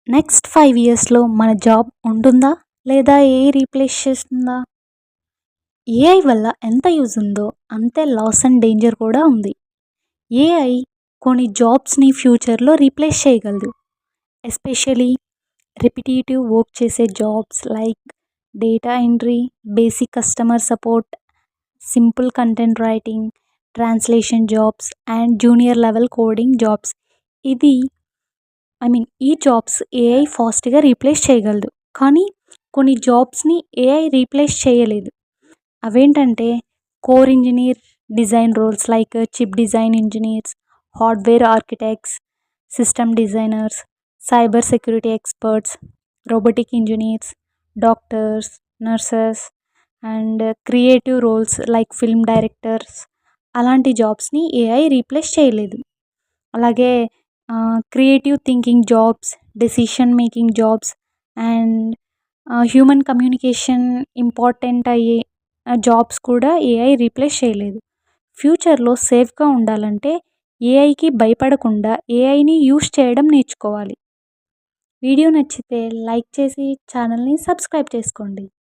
Next 5 ఇయర్స్‌లో మన job ఉంటుందా? లేదా ఏఐ రీప్లేస్ చేస్తుందా? ఏఐ వల్ల ఎంత యూజ్ ఉందో అంతే లాస్ అండ్ డేంజర్ కూడా ఉంది. ఏఐ కొన్ని జాబ్స్‌ని ఫ్యూచర్‌లో రీప్లేస్ చేయగలదు. ఎస్పెషల్లీ రిపిటీటివ్ వర్క్ చేసే jobs like data entry, basic customer support, simple content writing, translation jobs and junior level coding jobs. ఇది ఈ జాబ్స్ ఏఐ ఫాస్ట్‌గా రీప్లేస్ చేయగలదు. కానీ కొన్ని జాబ్స్‌ని ఏఐ రీప్లేస్ చేయలేదు. అవేంటంటే core engineer, design roles like chip design engineers, hardware architects, system designers, cyber security experts, robotic engineers, doctors, nurses and creative roles like film directors అలాంటి జాబ్స్‌ని ఏఐ రీప్లేస్ చేయలేదు. అలాగే creative thinking jobs, decision making jobs and human communication important అయ్యే jobs కూడా AI replace చేయలేదు. ఫ్యూచర్‌లో సేఫ్‌గా ఉండాలంటే ఏఐకి భయపడకుండా ఏఐని యూజ్ చేయడం నేర్చుకోవాలి. వీడియో నచ్చితే లైక్ చేసి ఛానల్‌ని సబ్స్క్రైబ్ చేసుకోండి.